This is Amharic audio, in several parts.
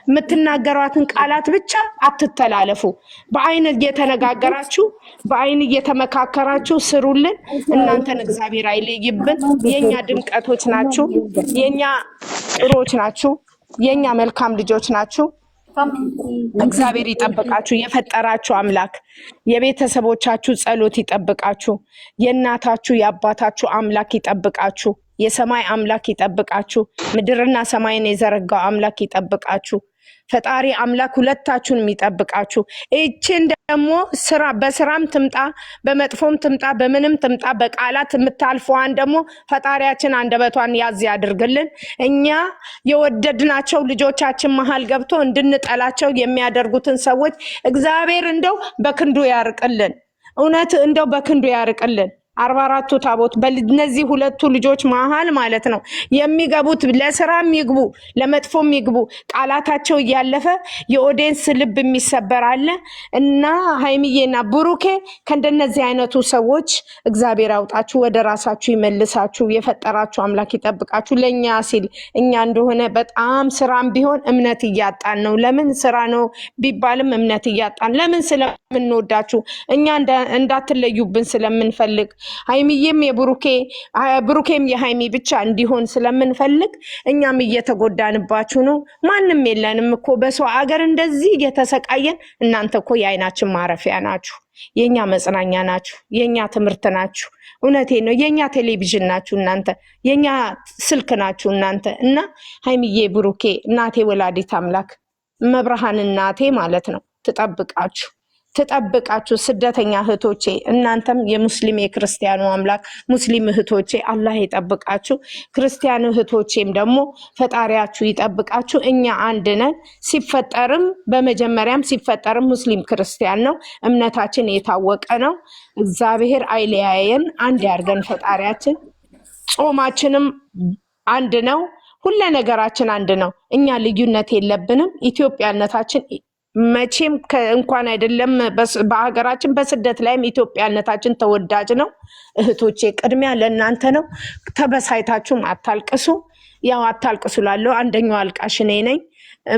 የምትናገሯትን ቃላት ብቻ አትተላለፉ። በአይን እየተነጋገራችሁ በአይን እየተመካከራችሁ ስሩልን። እናንተን እግዚአብሔር አይለይብን። የኛ ድምቀቶች ናችሁ፣ የኛ ጥሮች ናችሁ፣ የኛ መልካም ልጆች ናችሁ። እግዚአብሔር ይጠብቃችሁ። የፈጠራችሁ አምላክ የቤተሰቦቻችሁ ጸሎት ይጠብቃችሁ። የእናታችሁ የአባታችሁ አምላክ ይጠብቃችሁ። የሰማይ አምላክ ይጠብቃችሁ። ምድርና ሰማይን የዘረጋው አምላክ ይጠብቃችሁ። ፈጣሪ አምላክ ሁለታችሁንም ይጠብቃችሁ። እቺን ደግሞ ስራ በስራም ትምጣ በመጥፎም ትምጣ በምንም ትምጣ በቃላት የምታልፈዋን ደግሞ ፈጣሪያችን አንደበቷን ያዝ ያድርግልን። እኛ የወደድናቸው ልጆቻችን መሃል ገብቶ እንድንጠላቸው የሚያደርጉትን ሰዎች እግዚአብሔር እንደው በክንዱ ያርቅልን። እውነት እንደው በክንዱ ያርቅልን። 44ቱ ታቦት በእነዚህ ሁለቱ ልጆች መሃል ማለት ነው የሚገቡት። ለስራም ይግቡ ለመጥፎም ይግቡ ቃላታቸው እያለፈ የኦዲየንስ ልብ የሚሰበር አለ እና ሃይሚዬና ብሩኬ ከእንደነዚህ አይነቱ ሰዎች እግዚአብሔር አውጣችሁ፣ ወደ ራሳችሁ ይመልሳችሁ። የፈጠራችሁ አምላክ ይጠብቃችሁ። ለኛ ሲል እኛ እንደሆነ በጣም ስራም ቢሆን እምነት እያጣን ነው። ለምን ስራ ነው ቢባልም እምነት እያጣን ለምን ስለምንወዳችሁ እኛ እንዳትለዩብን ስለምንፈልግ ሃይሚዬም የብሩኬ ብሩኬም የሃይሚ ብቻ እንዲሆን ስለምንፈልግ እኛም እየተጎዳንባችሁ ነው። ማንም የለንም እኮ በሰው አገር እንደዚህ እየተሰቃየን። እናንተ እኮ የአይናችን ማረፊያ ናችሁ፣ የኛ መጽናኛ ናችሁ፣ የኛ ትምህርት ናችሁ። እውነቴ ነው። የኛ ቴሌቪዥን ናችሁ እናንተ፣ የኛ ስልክ ናችሁ እናንተ። እና ሃይሚዬ ብሩኬ እናቴ ወላዲት አምላክ መብርሃን እናቴ ማለት ነው ትጠብቃችሁ። ስደተኛ እህቶቼ እናንተም የሙስሊም የክርስቲያኑ አምላክ ሙስሊም እህቶቼ አላህ ይጠብቃችሁ። ክርስቲያኑ እህቶቼም ደግሞ ፈጣሪያችሁ ይጠብቃችሁ። እኛ አንድ ነን። ሲፈጠርም በመጀመሪያም ሲፈጠርም ሙስሊም ክርስቲያን ነው። እምነታችን የታወቀ ነው። እግዚአብሔር አይለያየን፣ አንድ ያርገን ፈጣሪያችን። ጾማችንም አንድ ነው። ሁሉ ነገራችን አንድ ነው። እኛ ልዩነት የለብንም። ኢትዮጵያነታችን መቼም እንኳን አይደለም በሀገራችን በስደት ላይም ኢትዮጵያነታችን ተወዳጅ ነው። እህቶቼ ቅድሚያ ለእናንተ ነው። ተበሳይታችሁም አታልቅሱ። ያው አታልቅሱ ላለው አንደኛው አልቃሽ እኔ ነኝ።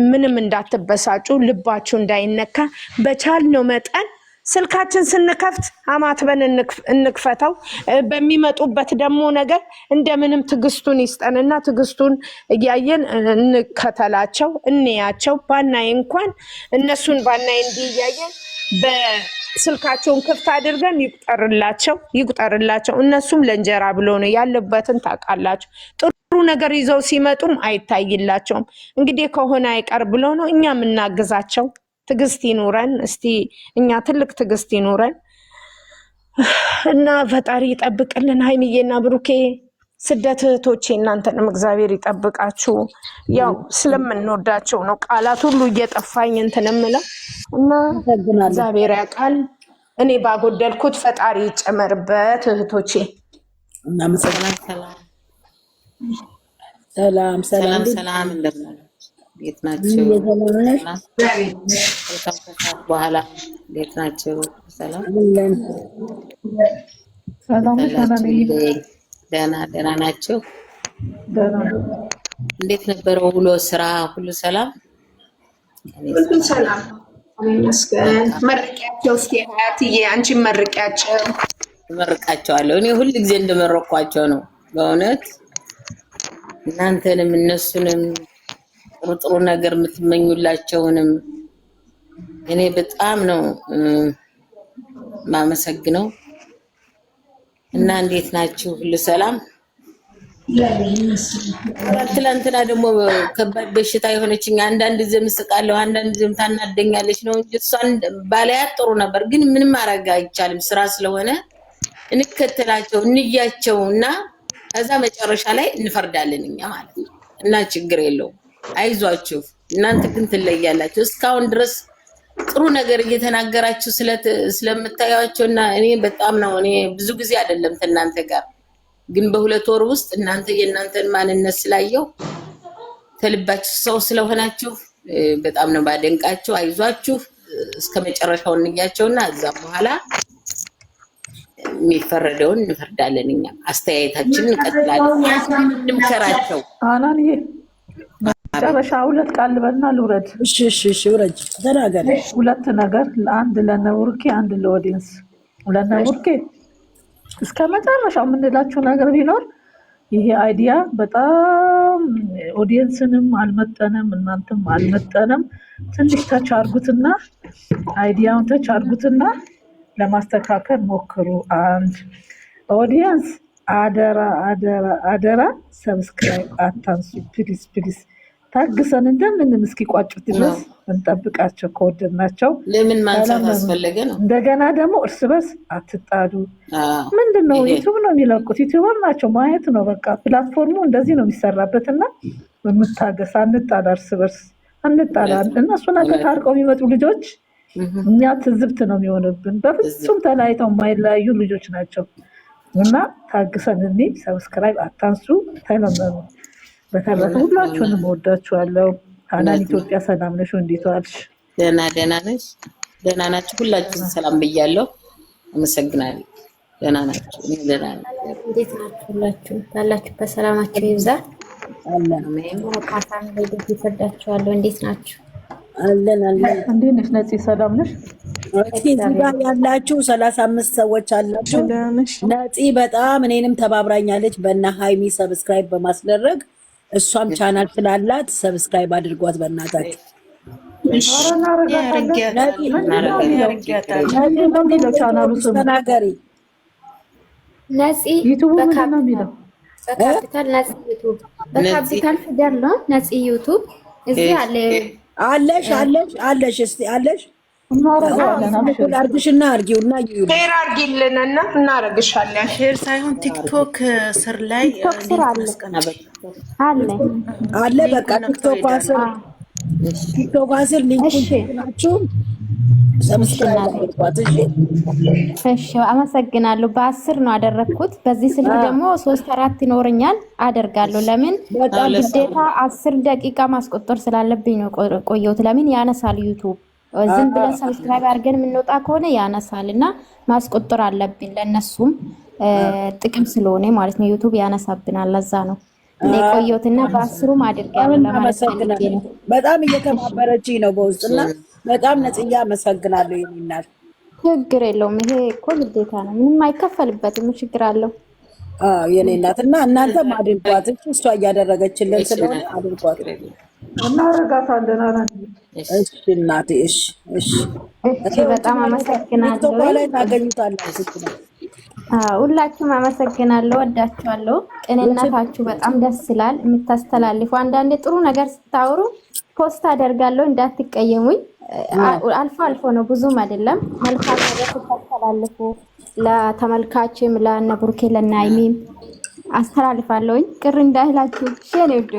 ምንም እንዳትበሳጩ፣ ልባችሁ እንዳይነካ በቻልነው መጠን ስልካችን ስንከፍት አማትበን እንክፈተው። በሚመጡበት ደግሞ ነገር እንደምንም ትግስቱን ይስጠንና ትግስቱን እያየን እንከተላቸው፣ እንያቸው። ባናይ እንኳን እነሱን ባናይ እንዲህ እያየን በስልካቸውን ክፍት አድርገን ይቁጠርላቸው። እነሱም ለእንጀራ ብሎ ነው ያለበትን ታውቃላችሁ። ጥሩ ነገር ይዘው ሲመጡም አይታይላቸውም። እንግዲህ ከሆነ አይቀር ብሎ ነው እኛ የምናግዛቸው። ትግስት ይኑረን እስቲ፣ እኛ ትልቅ ትግስት ይኑረን እና ፈጣሪ ይጠብቅልን። ሃይሚዬና ብሩኬ ስደት እህቶቼ እናንተንም እግዚአብሔር ይጠብቃችሁ። ያው ስለምንወዳቸው ነው ቃላት ሁሉ እየጠፋኝ እንትን እምለው እና እግዚአብሔር ያውቃል። እኔ ባጎደልኩት ፈጣሪ ይጨመርበት እህቶቼ። ሰላም እንደምን ቤት ናቸው? በኋላ ቤት ናቸው? ሰላም ደህና ናቸው? እንዴት ነበረው ውሎ ስራ? ሁሉ ሰላም? ሁሉ ሰላም ይመስገን። መርቂያቸው እስኪ ሀያትዬ አንቺን መርቂያቸው። እመርቃቸዋለሁ። እኔ ሁሉ ጊዜ እንደመረኳቸው ነው በእውነት። እናንተንም እነሱንም ጥሩ ነገር የምትመኙላቸውንም እኔ በጣም ነው ማመሰግነው። እና እንዴት ናችሁ? ሁሉ ሰላም? ትላንትና ደግሞ ከባድ በሽታ የሆነችኝ አንዳንድ ጊዜ ምስቃለሁ፣ አንዳንድ ጊዜም ታናደኛለች ነው እንጂ እሷን ባላያት ጥሩ ነበር። ግን ምንም ማድረግ አይቻልም። ስራ ስለሆነ እንከተላቸው እንያቸውና ከዛ መጨረሻ ላይ እንፈርዳለን እኛ ማለት ነው። እና ችግር የለውም። አይዟችሁ። እናንተ ግን ትለያላችሁ። እስካሁን ድረስ ጥሩ ነገር እየተናገራችሁ ስለምታያቸውና እኔ በጣም ነው እኔ ብዙ ጊዜ አይደለም እናንተ ጋር ግን በሁለት ወር ውስጥ እናንተ የእናንተን ማንነት ስላየው ተልባችሁ ሰው ስለሆናችሁ በጣም ነው ባደንቃችሁ። አይዟችሁ እስከመጨረሻው እንያቸውና እዛ በኋላ የሚፈረደውን እንፈርዳለን። እኛ አስተያየታችንን እንቀጥላለን። እንምከራቸው። ጨረሻ ሁለት ቃል ልበልና ልውረድ። እሺ እሺ እሺ ውረጅ ተናገር። ሁለት ነገር አንድ ለነቡርኬ አንድ ለኦዲየንስ። ለነቡርኬ እስከ መጨረሻው የምንላችሁ ነገር ቢኖር ይሄ አይዲያ በጣም ኦዲየንስንም አልመጠንም እናንተም አልመጠንም። ትንሽ ተቻርጉትና አይዲያውን ተቻርጉትና ለማስተካከል ሞክሩ። አንድ ኦዲየንስ አደራ አደራ አደራ ሰብስክራይብ አታንሱ ፕሊስ ፕሊስ። ታግሰን እንደምንም እስኪቋጩት ድረስ እንጠብቃቸው ከወደድናቸው። ለምን ማንሳት አስፈለገ ነው። እንደገና ደግሞ እርስ በርስ አትጣሉ። ምንድነው ዩቲዩብ ነው የሚለቁት፣ ዩቲዩበር ናቸው ማየት ነው በቃ። ፕላትፎርሙ እንደዚህ ነው የሚሰራበትና በመታገስ አንጣላ፣ እርስ በርስ አንጣላ። እነሱ ነገ ታርቀው የሚመጡ ልጆች እኛ ትዝብት ነው የሚሆንብን። በፍጹም ተለያይተው የማይለያዩ ልጆች ናቸው እና ታግሰን እኔ ሰብስክራይብ አታንሱ ተለመኑ። በተረፈ ሁላችሁንም እወዳችኋለሁ። ሀናን ኢትዮጵያ ሰላም ነሽ? እንዴት ዋልሽ? ደህና ነሽ? ደህና ናችሁ? ሁላችሁም ሰላም ብያለሁ። አመሰግናለሁ። ደህና ናችሁ? እኔ ደህና ነኝ። እንዴት ናችሁ? ሁላችሁ ያላችሁበት ሰላማችሁ ይብዛ። አሜን። ካሳን ለዚህ ይፈዳችኋለሁ። እንዴት ናችሁ? አለን አለን። እንዴት ነሽ ነፂ? ሰላም ነሽ? እዚህ ጋር ያላችሁ 35 ሰዎች አላችሁ። ነፂ በጣም እኔንም ተባብራኛለች በእነ ሃይሚ ሰብስክራይብ በማስደረግ እሷም ቻናል ስላላት ሰብስክራይብ አድርጓት በእናታችሁ። ተናገሪ ነፂ ዩቲዩብ ነው የሚለው በካፒታል ነፂ ዩቲዩብ በካፒታል ፊደል ነው ነፂ ዩቲዩብ። እዚህ አለ አለሽ አለሽ አለሽ እስቲ አለሽ አርግሽና አርጊውና ሼር አርጊልንና እናረግሻለን። ሼር ሳይሆን ቲክቶክ ስር ላይ አለ። በቃ ቲክቶክ ስር ሊንኩን ናችሁ ሰብስክራይብ አድርጓት። እሺ አመሰግናለሁ። በ10 ነው አደረኩት። በዚህ ስልክ ደግሞ 3-4 ይኖረኛል አደርጋለሁ። ለምን ግዴታ 10 ደቂቃ ማስቆጠር ስላለብኝ ነው ቆየሁት። ለምን ያነሳል ዩቲዩብ ዝም ብለን ሰብስክራይብ አድርገን የምንወጣ ከሆነ ያነሳልና ማስቆጠር አለብን። ለነሱም ጥቅም ስለሆነ ማለት ነው። ዩቲዩብ ያነሳብናል። ለዛ ነው ለቆየሁትና በ10ም አድርጋለሁ ለማለት ነው። በጣም እየተባበረችኝ ነው በውስጥና በጣም ነጽያ አመሰግናለሁ። የሚናል ችግር የለውም። ይሄ እኮ ግዴታ ነው። ምንም አይከፈልበትም። ችግር አለው። የኔ እናትና እናንተም አድርጓት። እሷ እያደረገችልን ስለሆነ አድርጓት። እናረጋታለን። እሺ እናቴ። እሺ እሺ እሺ። በጣም አመሰግናለሁ። ላይ ታገኙታላችሁ። ሁላችሁም አመሰግናለሁ። ወዳችኋለሁ። ቅንነታችሁ በጣም ደስ ይላል። የምታስተላልፉ አንዳንዴ ጥሩ ነገር ስታወሩ ፖስት አደርጋለሁ፣ እንዳትቀየሙኝ። አልፎ አልፎ ነው፣ ብዙም አይደለም። መልካም ነገር ስታስተላልፉ ለተመልካችም ለነብሩኬ ለናይሚም አስተላልፋለሁኝ። ቅር እንዳይላችሁ ሼር ይወዱ።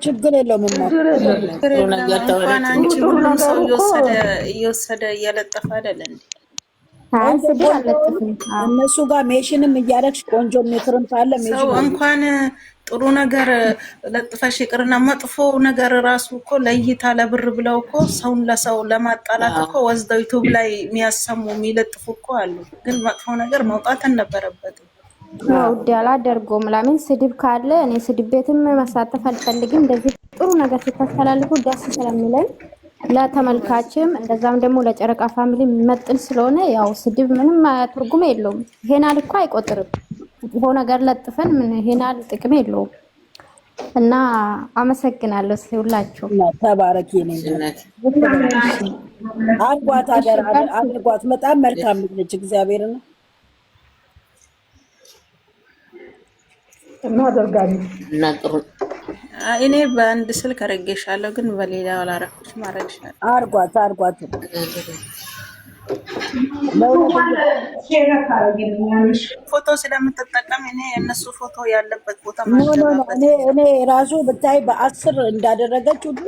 ችግር የለውም። ሁሉም ሰው እየወሰደ እየለጠፈ አይደል እንዴ? እነሱ ጋር ሜሽንም እያደረግሽ ቆንጆ ሜትርም ካለ ሰው እንኳን ጥሩ ነገር ለጥፈሽ ይቅርና መጥፎ ነገር ራሱ እኮ ለእይታ ለብር ብለው እኮ ሰውን ለሰው ለማጣላት እኮ ወስደው ዩቲዩብ ላይ የሚያሰሙ የሚለጥፉ እኮ አሉ። ግን መጥፎ ነገር መውጣት አልነበረበትም። ውድ አላደርገውም። ለምን ስድብ ካለ እኔ ስድብ ቤትም መሳተፍ አልፈልግም። እንደዚህ ጥሩ ነገር ስታስተላልፉ ደስ ስለሚለኝ ለተመልካችም እንደዛም ደግሞ ለጨረቃ ፋሚሊ የሚመጥን ስለሆነ ያው ስድብ ምንም ትርጉም የለውም። ይሄናል እኮ አይቆጥርም። ጥሩ ነገር ለጥፈን ምን ይሄናል ጥቅም የለውም። እና አመሰግናለሁ ሁላችሁ። ተባረክ። የኔ አርጓት አደራ አርጓት። በጣም መልካም ልጅ እግዚአብሔርን እናደርጋለን። እና ጥሩ እኔ በአንድ ስልክ አረጋሻለሁ፣ ግን በሌላ አላረኩሽም። አረጋሻለሁ። አርጓት ፎቶ ስለምትጠቀም እኔ እነሱ ፎቶ ያለበት ቦታ እኔ ራሱ ብታይ በ10 እንዳደረገች ሁሉ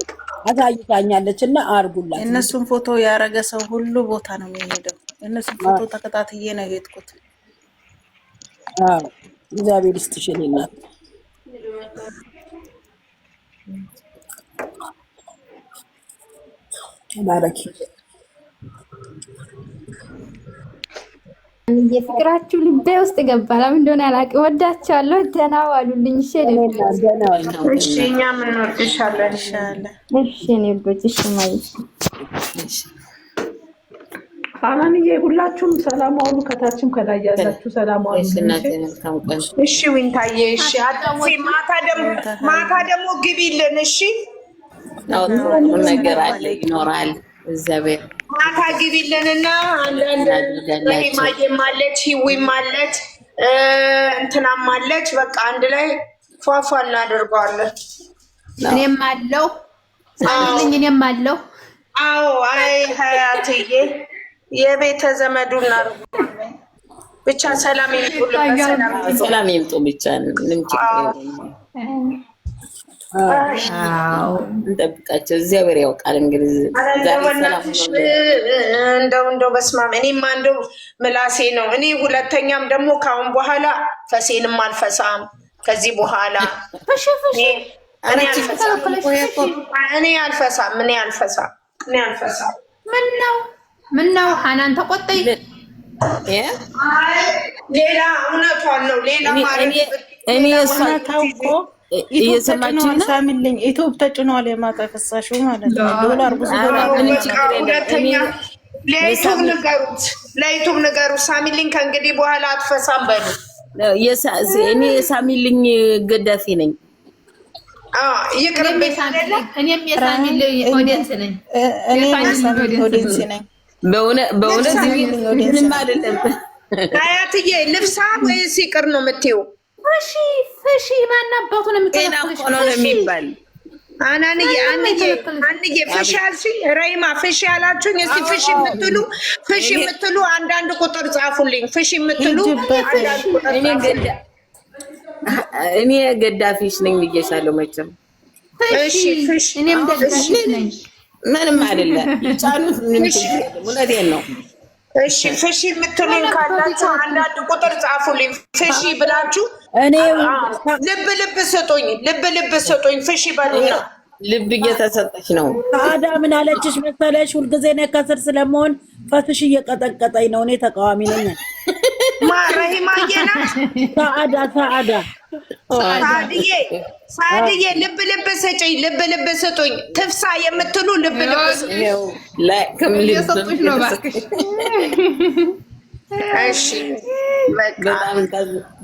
አሳይታኛለች። እና አርጉላት። እነሱን ፎቶ ያረገ ሰው ሁሉ ቦታ ነው የሚሄደው። እነሱን ፎቶ ተከታትዬ ነው የሄድኩት። እግዚአብሔር ይስጥሽ የኔ እናት። አንድ ፍቅራችሁ ልቤ ውስጥ ገባ። ለምን እንደሆነ አላውቅም። ወዳችኋለሁ። ደህና ዋሉልኝ። እሺ እሺ፣ እኛም እንወድሻለን። እሺ እኔ ልጆች እሺ ማለት ሀናንዬ ሁላችሁም ሰላም ዋሉ። ከታችም ከላይ ያላችሁ ሰላም ዋሉ። እሺ ዊንታዬ፣ እሺ አጥፊ። ማታ ደግሞ ግቢልን። እሺ ነገር አለ ይኖራል። እግዚአብሔር ማታ ግቢልንና አንዳንድ ረሂማዬም አለች፣ ሂዊም አለች፣ እንትናም አለች። በቃ አንድ ላይ ፏፏ እናደርገዋለን። እኔም አለው ሳሚልኝ፣ እኔም አለው። አዎ አይ ሀያትዬ የቤተ ዘመዱ እናደርገዋለን። ብቻ ሰላም ይምጡልን። ሰላም ይምጡ ብቻ ምንም ችግር እንጠብቃቸው። እግዚአብሔር ያውቃል። እንግዲህ እንደው በስመ አብ እኔማ እንደው ምላሴ ነው። እኔ ሁለተኛም ደግሞ ካሁን በኋላ ፈሴንም አልፈሳም። ከዚህ በኋላ እኔ አልፈሳም። ምን ነው ሀናን ተቆጣይ? ሌላ እውነቷን ነው። ሌላ ማለት እኔ ታውቆ እየሰማችሁ ነው። ሳሚልኝ ኢትዮፕ ተጭኗል። የማታ ፈሳሽው ማለት ነው። ዶላር ብዙ ዶላር ሁለተኛ ለዩቱብ ንገሩት። ሳሚልኝ ከእንግዲህ በኋላ አትፈሳም በሉ። እኔ የሳሚልኝ ገዳፊ ነኝ። ይቅርብ። እኔም የሳሚልኝ ኦዲየንስ ነኝ። በእውነት ምንም አይደለም። አያትዬ ልብሳ ወይስ ይቅር ነው የምትይው? ፍሺ ማናባቱ ነው የሚባል አንዬ ፍሺ አልሽኝ። ረይማ ፍሺ ያላችሁኝ። እስቲ ፍሺ የምትሉ አንዳንድ ቁጥር ጻፉልኝ። ፍሺ የምትሉ እኔ ገዳፊሽ ነኝ ብዬሻለሁ መቼም። እሺ ፍሺ እኔም ገዳፊሽ ነኝ። ምንም አይደለም። ጫኑት። ምንም እውነቴን ነው። እሺ ፍሺ የምትሉኝ ካላችሁ አንዳንድ ቁጥር ጻፉልኝ። ፍሺ ብላችሁ እኔ ልብ ስጡኝ። ፍሺ በሉና ልብ እየተሰጠች ነው። ታዲያ ምን አለችሽ መሰለሽ? ሁልጊዜ እኔ ከስር ስለመሆን ፈስሽ እየቀጠቀጠኝ ነው። እኔ ተቃዋሚ ነኝ። ረሂማዬ ናት። ሳድዬ ልብ ስጭኝ። ልብ ስጡኝ። ትፍሳ የምትሉ ልብ ስጡኝ። እሺ በጣም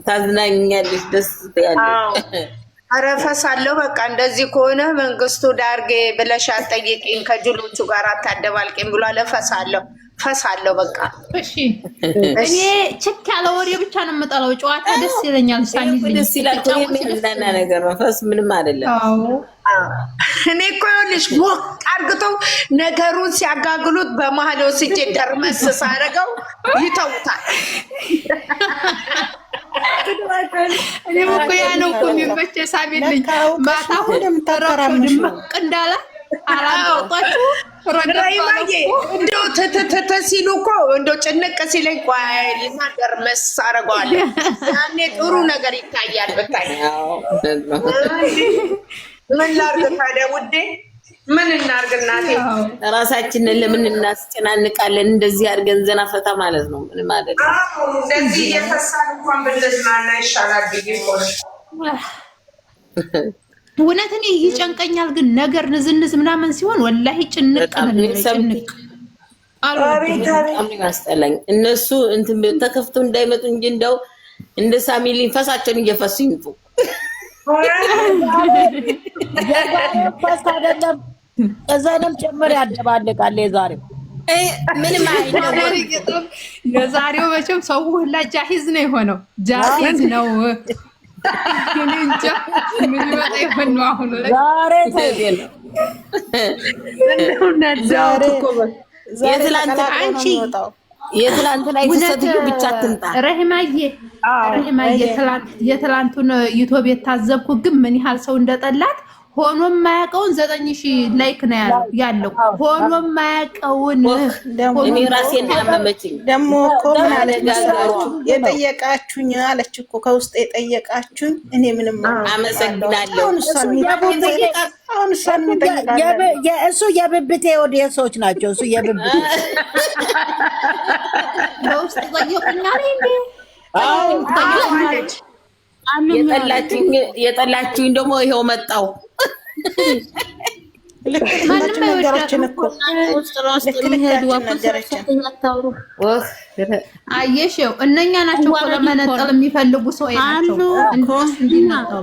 ታዝናኛለሽ። ደስ ያለሽ አረፈሳለሁ። በቃ እንደዚህ ከሆነ መንግስቱ ዳርጌ ብለሽ አትጠይቂኝ፣ ከጅሎቹ ጋር አታደባልቂኝ ብሎ ፈሳለሁ። በቃ እሺ። እኔ ችክ ያለ ወሬ ብቻ ነው የምጠላው። ጨዋታ ደስ ይለኛል። ደስ ይላል። የሚዝናና ነገር ነው። ፈስ ምንም አይደለም። እኔ እኮ ይኸውልሽ ሞቅ አድርግተው ነገሩን ሲያጋግሉት በመሀል ወስጄ ደርመስ ሳደርገው ይተውታል። እኔም እኮ ያ ነው እኮ የሚመቸኝ። ሳሚልኝ ማታ ሁሉም ተራራው ድምቅ እንዳለ አላጣጣችሁ ረይማዬ እንደው ተተተ ሲሉ እኮ እንደው ጭንቅ ሲለኝ ቆይ ልናገር መስ አደርገዋለሁ። ያኔ ጥሩ ነገር ይታያል። ብታይ ምን ላድርግ ታዲያ ውዴ? ምን እናድርግ እናቴ? ራሳችንን ለምን እናስጨናንቃለን? እንደዚህ አድርገን ዘና ፈታ ማለት ነው። ምን ማለት ነው? እንደዚህ እየፈሳን እንኳን ብንዝናና ይሻላል ብዬ እኮ ነው። እውነትን ይጨንቀኛል። ግን ነገር ንዝንዝ ምናምን ሲሆን ወላሂ ጭንቅ ያስጠላኝ። እነሱ እንትን ተከፍተው እንዳይመጡ እንጂ እንደው እንደ ሳሚልኝ ፈሳቸውን እየፈሱ ይምጡ። ፈስ አይደለም እዛንም ጭምር ያደባልቃል። ምንም የዛሬው መቼም ሰው ሁላ ጃሂዝ ነው የሆነው። ጃሂዝ ነው። ምን ይመጣ ይሆን ነው አሁን የትላንትና የተሰጥዩ ብቻ አትምጣ። ረሂማዬ የትላንቱን ዩቲዩብ የታዘብኩ ግን ምን ያህል ሰው እንደጠላት ሆኖ የማያውቀውን 9000 ላይክ ነው ያለው። ሆኖ የማያውቀውን እኔ ራሴን ያመመችኝ ደግሞ እኮ ምን አለች የጠየቃችሁኝ አለች እኮ ከውስጥ የጠየቃችሁኝ እኔ ምንም አመሰግናለሁ። አሁን እሷን እሱ የብብቴ ኦዲየንሶች ናቸው። እሱ የብብቴ በውስጥ ጠየቁኛል እንዴ የጠላችሁኝ ደግሞ ይሄው መጣው። ነገራችን እኮ አየሽው እነኛ ናቸው እኮ ለመነጠል የሚፈልጉ ሰው ናቸው።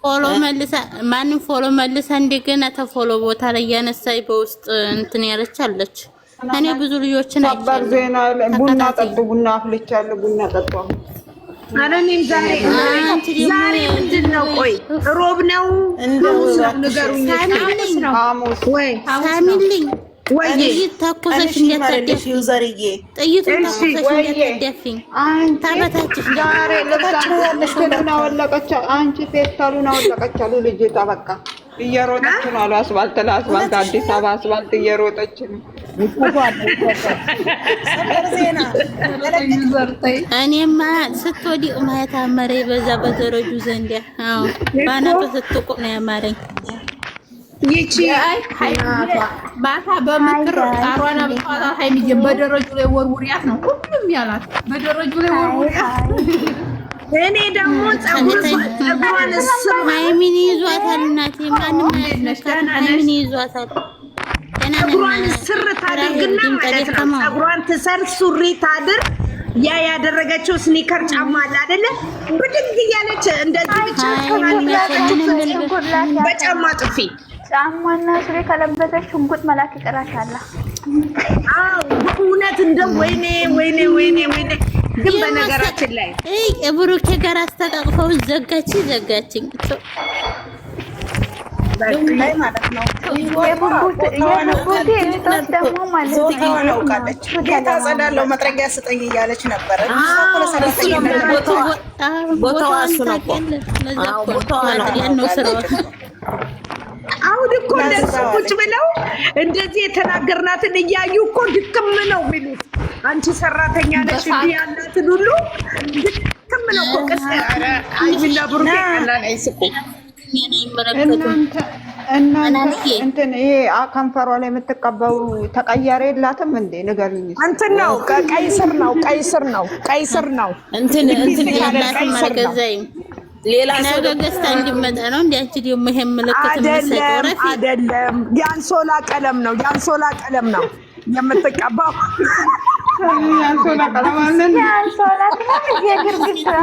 ፎሎ መልሳ ማንም ፎሎ መልሳ እንደገና ተፎሎ ቦታ ላይ ያነሳይ በውስጥ እንትን ያለች አለች። እኔ ብዙ ልጆችን ሰበር ዜና ቡና ጠጡ፣ ቡና አፍልቻለሁ፣ ቡና ጠጡ። ኧረ እኔም ዛሬ ምንድን ነው? ቆይ ሮብ ነው ንገሩኝ። ሐሙስ ወይ ሳሚልኝ ወይ ተኩሰሽ እንደተደፊ ዩዘርዬ ጥይቱን ተኩሰሽ እንደተደፊ ታበታችሽ። ዛሬ ልብሳችሁን አወለቀች። አንቺ ፌስታሉን አወለቀች አሉ ልጅቷ። በቃ እየሮጠች ነው አሉ አስፋልት ለአስፋልት አዲስ አበባ አስፋልት እየሮጠች ነው። እኔማ ስትወዲቅ ማየት አመረኝ። በዛ በደረጁ ዘንድ አዎ ባናቱ ስትቆም ነው ያማረኝ። ይቺ ማታ በምክር ቃሯና በኋላ ሃይሚዬ በደረጁ ላይ ወርውሪያት ነው ሁሉም ያላት። በደረጁ ላይ ወርውሪያት። እኔ ደግሞ ጸጉሯን ሃይሚን ይዟታል። እናቴ ማንም አይነካት። ሃይሚን ይዟታል። ጸጉሯን ስር ታደርግና ማለት ነው። ጸጉሯን ትሰር ሱሪ ታድር። ያ ያደረገችው ስኒከር ጫማ አለ አይደለ? ብድግ እያለች እንደዚህ ብቻ በጫማ ጥፊ ጫማና ሱሪ ከለበሰች ሽንኩርት መላክ ይቀራሻል። አዎ በእውነት እንደ ወይኔ ወይኔ ወይኔ ወይኔ። ግን በነገራችን ላይ ብሩኬ ጋር አስተቃቅፈው ዘጋችኝ ላይ ማለት ነው። ጌታ ጸዳለው መጥረጊያ ስጠኝ እያለች ነበረ። ቦታዋ እሱ ነው እኮ። አሁን እኮ እንደዚህ ቁጭ ብለው እንደዚህ የተናገርናትን እያዩ እኮ ድክም ነው የሚሉት። አንቺ ሰራተኛ ነሽ እንዲህ ያላትን ሁሉ ድክም ነው እኮ። አይሚና ብሩኬ ቀላል አይስቁም። እናንተ እንትን ይሄ ከንፈሯ ላይ የምትቀበው ተቀያሪ የላትም እንዴ? ንገሪኝ። እንትን ነው ቀይ ስር ነው ቀይ ስር ነው እንትን ያላትን ማርገዛኝ ሌላ ሰው ገዝታ እንዲመጣ ነው እንዴ? አንቺ ደግሞ ይሄን ምልክት የምትሰጠው አይደለም። የአንሶላ ቀለም ነው የምትቀባው። የአንሶላ ቀለም አለ። የአንሶላ የግርግዳ